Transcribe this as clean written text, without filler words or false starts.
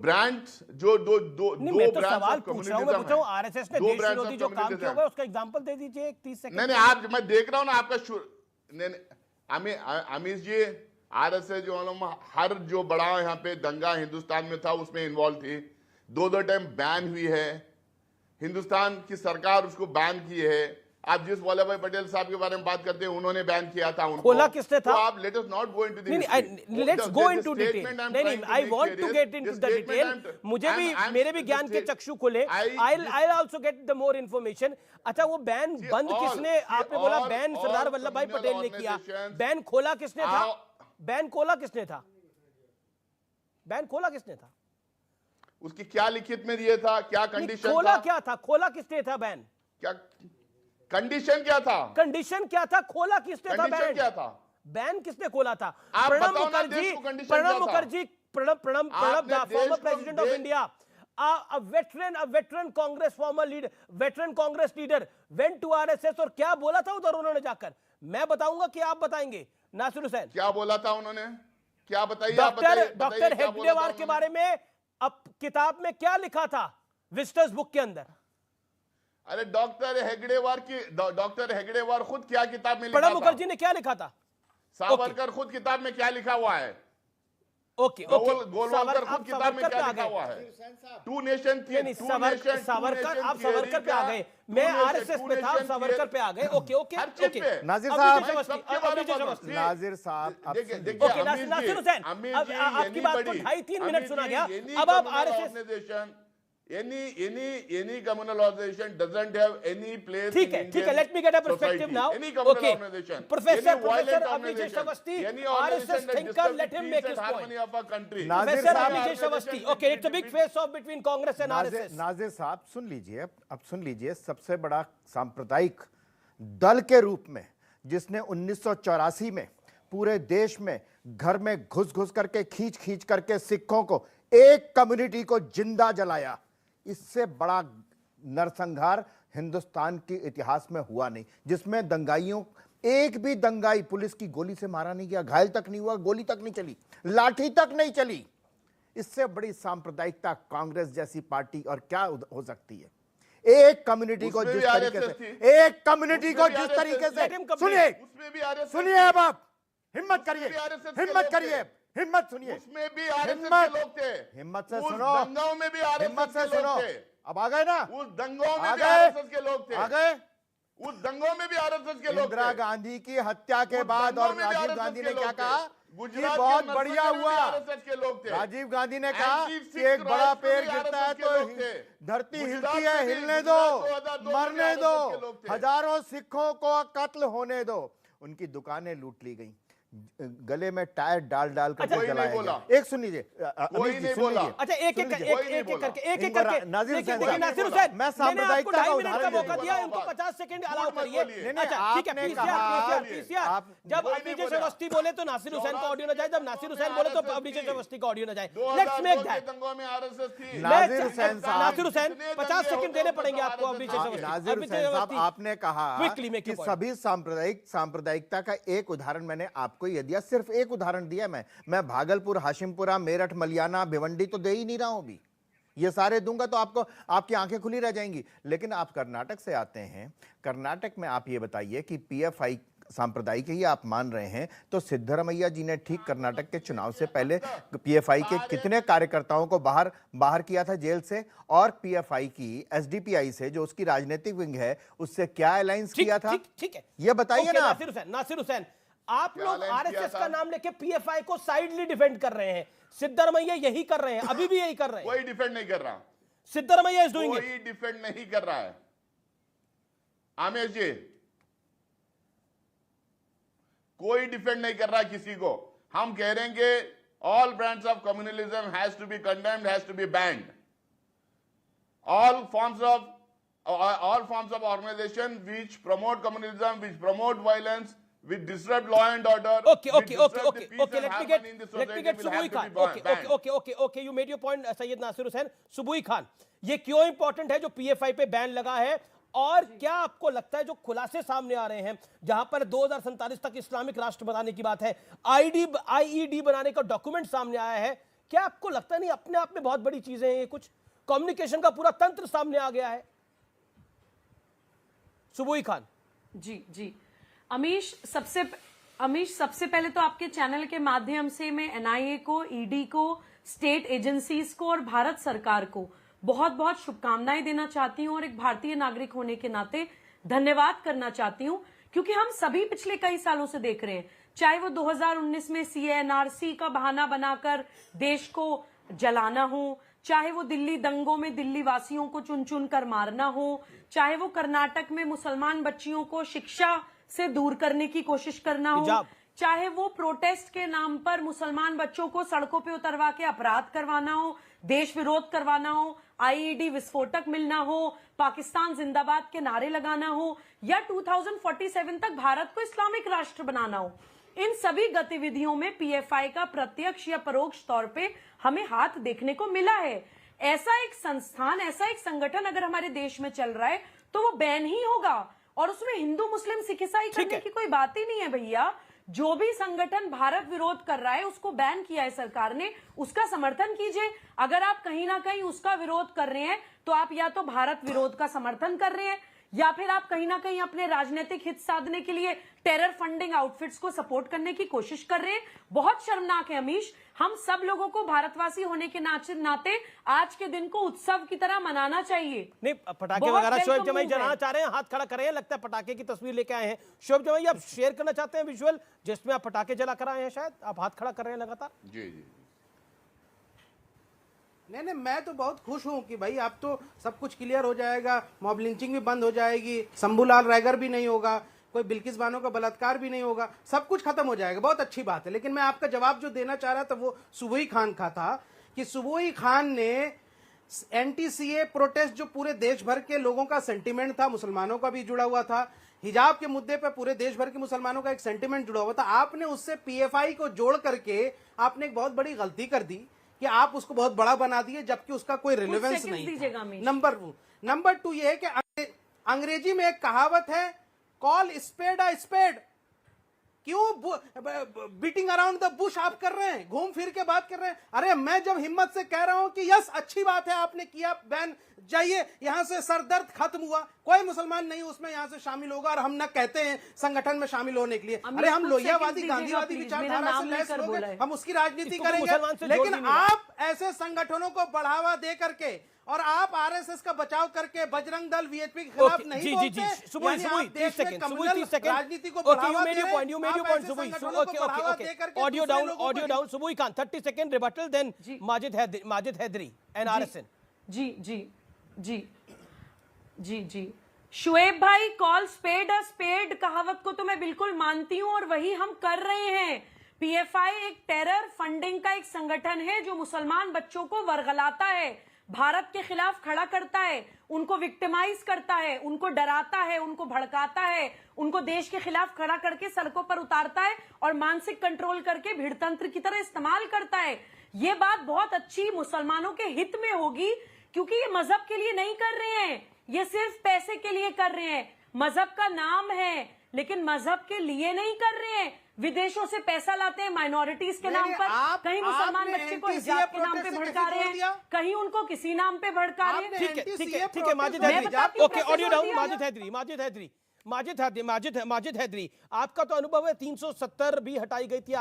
Brand जो दो दो नहीं, दो मैं तो ब्रांड्स सवाल ऑफ पूछ रहा हूं, मैं पूछ रहा हूं आरएसएस ने दो देश ब्रांड्स विरोधी ऑफ जो काम किया कम्युनिज्म। होगा उसका एग्जांपल दे दीजिए एक 30 सेकंड। नहीं नहीं, आप, मैं देख रहा हूं ना आपका नहीं, अमीश जी, आरएसएस जो हर जो बड़ा यहाँ पे दंगा हिंदुस्तान में था उसमें इन्वॉल्व थी, दो टाइम बैन हुई है, हिंदुस्तान की सरकार उसको बैन की है। आप जिस वल्लभ भाई पटेल साहब के बारे में बात करते हैं, उन्होंने बैन किया था उनको। खोला किसने था? तो आप let us not go into the नहीं, लेट्स गो इनटू डिटेल। नहीं, I want to get into the detail. मुझे भी, मेरे भी ज्ञान के चक्षु खुले। I also get the more information. अच्छा, वो बैन बंद किसने, आपने बोला बैन सरदार वल्लभ भाई पटेल ने किया, बैन खोला किसने था? बैन खोला किसने था? बैन खोला किसने था? उसकी क्या लिखित में दिया था, क्या कंडीशन खोला था? क्या था? खोला किसने था बैन? क्या कंडीशन क्या था? कंडीशन क्या था? खोला किसने था? कंडीशन बैन क्या था? बैन किसने खोला था? आप प्रणब बताओ ना, मुखर्जी, देश को condition प्रणब क्या था? मुखर्जी, प्रणब आपने फॉर्मर देश को president of India, a veteran Congress former leader, veteran Congress leader went to RSS और क्या बोला था उधर उन्होंने जाकर? मैं बताऊंगा कि आप बताएंगे? नासिर हुसैन, क्या बोला था उन्होंने? क्या बताइए? डॉक्टर हेगडेवार के बारे में अब किताब में क्या लिखा था विजिटर्स बुक के अंदर? अरे डॉक्टर हेगडेवार खुद क्या किताब में लिखा प्रणब था? मुखर्जी ने क्या लिखा था? सावरकर खुद किताब में क्या लिखा हुआ है? ओके, गोलवालकर खुद किताब में क्या लिखा हुआ है? टू नेशन थी, सावरकर, आप सावरकर पे आ गए, मैं आरएसएस पे था, सावरकर पे आ गए। ओके ओके ओके, नाजिर साहब, नाजिर साहब, ओके, नासिर हुसैन, आपकी बात को 2.5-3 मिनट सुना गया। अब आप RSS, any communal organization doesn't have any place ठीक है, let me get a perspective now. Okay, Professor Abhijit Awasthi, RSS thinker, let him make his point. Professor Abhijit Awasthi, okay, it's a big face off between Congress and RSS. नाजिर साहब सुन लीजिए, अब सुन लीजिए, सबसे बड़ा सांप्रदायिक दल के रूप में जिसने 1984 में पूरे देश में घर में घुस करके खींच करके सिखों को, एक कम्युनिटी को जिंदा जलाया, इससे बड़ा नरसंहार हिंदुस्तान के इतिहास में हुआ नहीं, जिसमें दंगाइयों, एक भी दंगाई पुलिस की गोली से मारा नहीं गया, घायल तक नहीं हुआ, गोली तक नहीं चली, लाठी तक नहीं चली। इससे बड़ी सांप्रदायिकता कांग्रेस जैसी पार्टी और क्या हो सकती है? एक कम्युनिटी को जिस तरीके से, एक कम्युनिटी को जिस तरीके से, सुनिए, अब आप हिम्मत करिए, हिम्मत सुनिए, उसमें भी आरएसएस के लोग थे। हिम्मत से सुनो, दंगाओं में भी हिम्मत से आरएसएस के सुनो। लोग थे। अब आ गए ना? उस दंगों में भी आरएसएस के लोग थे। आ गए? उस दंगों में भी आरएसएस के लोग थे। इंदिरा गांधी की हत्या के बाद और राजीव गांधी ने क्या कहा? गुजरात बहुत बढ़िया हुआ। राजीव गांधी ने कहा कि एक बड़ा पेड़ गिरता है तो धरती हिलती है, हिलने दो, मरने दो, हजारों सिखों को कत्ल होने दो। उनकी दुकानें लूट ली गई, गले में टायर डाल कर जलाया गया। एक सुन लीजिए, अच्छा, एक करके नासिर हुसैन, मैं सांप्रदायिकता का उदाहरण मौका दिया, उनको 50 सेकंड अलाउ करिए। अच्छा ठीक है, जब अभिजीत अवस्थी बोले तो नासिर हुसैन का ऑडियो न जाए, जब नासिर हुसैन बोले तो अभिजीत अवस्थी का ऑडियो न जाए। Let's make that. Nasir Hussain 50 second देने पड़ेंगे आपको। अभिजीत साहब, आपने कहा कि सभी सांप्रदायिकता का एक उदाहरण मैंने आपको ये दिया, सिर्फ एक उदाहरण दिया। मैं भागलपुर, हाशिमपुरा, मेरठ, मलियाना, भिवंडी तो दे ही नहीं रहा हूं अभी, ये सारे दूंगा तो आपको, आपकी आंखें खुली रह जाएंगी। लेकिन आप कर्नाटक से आते हैं, कर्नाटक में आप ये बताइए कि पीएफआई सांप्रदायिक ही आप मान रहे हैं, तो सिद्धरमैया जी ने ठीक कर्नाटक के चुनाव से पहले पीएफआई के कितने कार्यकर्ताओं को बाहर किया था जेल से, और पीएफआई की एसडीपीआई से जो उसकी राजनीतिक विंग है उससे क्या अलायंस किया था? ठीक है, ये बताइए ना। नासिर हुसैन, आप लोग आरएसएस का नाम लेके पीएफआई को साइडली डिफेंड कर रहे हैं, सिद्धरमैया यही कर रहे हैं, अभी भी यही कर रहे हैं। कोई डिफेंड नहीं कर रहा, सिद्धरमैया इज डूइंग इट। कोई डिफेंड नहीं कर रहा है आमेश जी, कोई डिफेंड नहीं कर रहा किसी को। हम कह रहे हैं कि all brands of communalism has to be condemned, has to be banned. All forms of organisation which promote communalism, which promote violence, which disrupt law and order. Okay. Let me get Subui Khan. Okay. You made your point, Sayyid Nasir Hussain. Subui Khan, ये क्यों important है जो PFI पे ban लगा है, और क्या आपको लगता है जो खुलासे सामने आ रहे हैं, जहां पर 2047 तक इस्लामिक राष्ट्र बनाने की बात है, आईईडी बनाने का डॉक्यूमेंट सामने आया है, क्या आपको लगता नहीं अपने आप में बहुत बड़ी चीजें हैं ये? कुछ कम्युनिकेशन का पूरा तंत्र सामने आ गया है। सुबोई खान जी जी। अमीश सबसे पहले तो आपके चैनल के माध्यम से मैं एनआईए को, ईडी को, स्टेट एजेंसीज को और भारत सरकार को बहुत बहुत शुभकामनाएं देना चाहती हूं और एक भारतीय नागरिक होने के नाते धन्यवाद करना चाहती हूं, क्योंकि हम सभी पिछले कई सालों से देख रहे हैं, चाहे वो 2019 में सीएनआरसी का बहाना बनाकर देश को जलाना हो, चाहे वो दिल्ली दंगों में दिल्ली वासियों को चुन चुन कर मारना हो, चाहे वो कर्नाटक में मुसलमान बच्चियों को शिक्षा से दूर करने की कोशिश करना हो, चाहे वो प्रोटेस्ट के नाम पर मुसलमान बच्चों को सड़कों पे उतरवा के अपराध करवाना हो, देश विरोध करवाना हो, आईईडी विस्फोटक मिलना हो, पाकिस्तान जिंदाबाद के नारे लगाना हो, या 2047 तक भारत को इस्लामिक राष्ट्र बनाना हो, इन सभी गतिविधियों में पीएफआई का प्रत्यक्ष या परोक्ष तौर पे हमें हाथ देखने को मिला है। ऐसा एक संस्थान, ऐसा एक संगठन अगर हमारे देश में चल रहा है तो वो बैन ही होगा, और उसमें हिंदू मुस्लिम सिख ईसाई करने की कोई बात ही नहीं है भैया। जो भी संगठन भारत विरोध कर रहा है उसको बैन किया है सरकार ने, उसका समर्थन कीजिए। अगर आप कहीं ना कहीं उसका विरोध कर रहे हैं तो आप या तो भारत विरोध का समर्थन कर रहे हैं, या फिर आप कहीं ना कहीं अपने राजनीतिक हित साधने के लिए टेरर फंडिंग आउटफिट्स को सपोर्ट करने की कोशिश कर रहे हैं। बहुत शर्मनाक है अमीश। हम सब लोगों को भारतवासी होने के नाते आज के दिन को उत्सव की तरह मनाना चाहिए। नहीं, पटाखे वगैरह शोएब जमाई जलाना चाह रहे हैं, हाथ खड़ा कर रहे हैं, लगता है पटाखे की तस्वीर लेके आए हैं। शोएब जमाई, आप शेयर करना चाहते हैं विजुअल जिसमें आप पटाखे जला कर आए हैं, शायद आप हाथ खड़ा कर रहे हैं लगातार? जी जी। नहीं, मैं तो बहुत खुश हूं कि भाई अब तो सब कुछ क्लियर हो जाएगा, मॉब लिंचिंग भी बंद हो जाएगी, शंभूलाल रैगर भी नहीं होगा, कोई बिल्किस बानो का बलात्कार भी नहीं होगा, सब कुछ खत्म हो जाएगा। बहुत अच्छी बात है। लेकिन मैं आपका जवाब जो देना चाह रहा था वो सुबोई खान का था कि सुबोई खान ने एंटी-सीए प्रोटेस्ट जो पूरे देश भर के लोगों का सेंटिमेंट था, मुसलमानों का भी जुड़ा हुआ था, हिजाब के मुद्दे पर पूरे देश भर के मुसलमानों का एक सेंटिमेंट जुड़ा हुआ था, आपने उससे पीएफआई को जोड़ करके आपने एक बहुत बड़ी गलती कर दी कि आप उसको बहुत बड़ा बना दिए, जबकि उसका कोई रिलेवेंस नहीं था। नंबर 2 ये है कि अंग्रेजी में एक कहावत है, कॉल स्पेड अ स्पेड। क्यों बीटिंग अराउंड द बुश आप कर रहे हैं, घूम फिर के बात कर रहे हैं? अरे मैं जब हिम्मत से कह रहा हूं कि यस अच्छी बात है आपने किया बैन, जाइए यहां से, सरदर्द खत्म हुआ, कोई मुसलमान नहीं उसमें यहां से शामिल होगा, और हम ना कहते हैं संगठन में शामिल होने के लिए। अरे हम लोहियावादी गांधीवादी विचारधारा से लैस लोग हैं, हम उसकी राजनीति करेंगे। लेकिन आप ऐसे संगठनों को बढ़ावा दे करके और आप आरएसएस का बचाव करके बजरंग दल वीएचपी के खिलाफ नहीं बोलते, राजनीति को बढ़ावा दे रहे हैं। Audio down Suboi Khan, 30 second rebuttal, then Majid Haidari and RSN. जी शुएब भाई, कॉल स्पेड अ स्पेड कहावत को तो मैं बिल्कुल मानती हूं और वही हम कर रहे हैं। पीएफआई एक टेरर फंडिंग का एक संगठन है जो मुसलमान बच्चों को वरगलाता है, भारत के खिलाफ खड़ा करता है, उनको विक्टिमाइज करता है, उनको डराता है, उनको भड़काता है, उनको देश के खिलाफ खड़ा करके सड़कों पर उतारता है और मानसिक कंट्रोल करके भीड़तंत्र की तरह इस्तेमाल करता है। ये बात बहुत अच्छी मुसलमानों के हित में होगी, क्योंकि ये मजहब के लिए नहीं कर रहे हैं, ये सिर्फ पैसे के लिए कर रहे हैं। मजहब का नाम है लेकिन मजहब के लिए नहीं कर रहे हैं। विदेशों से पैसा लाते हैं माइनॉरिटीज के नाम पर, कहीं मुसलमान बच्चे को हिजाब के नाम पे भड़का रहे हैं, कहीं उनको किसी नाम पे भड़का रहे हैं। ठीक है Majid Haidari, okay audio down. Majid Haidari, आपका तो अनुभव है 370 भी हटाई गई थी।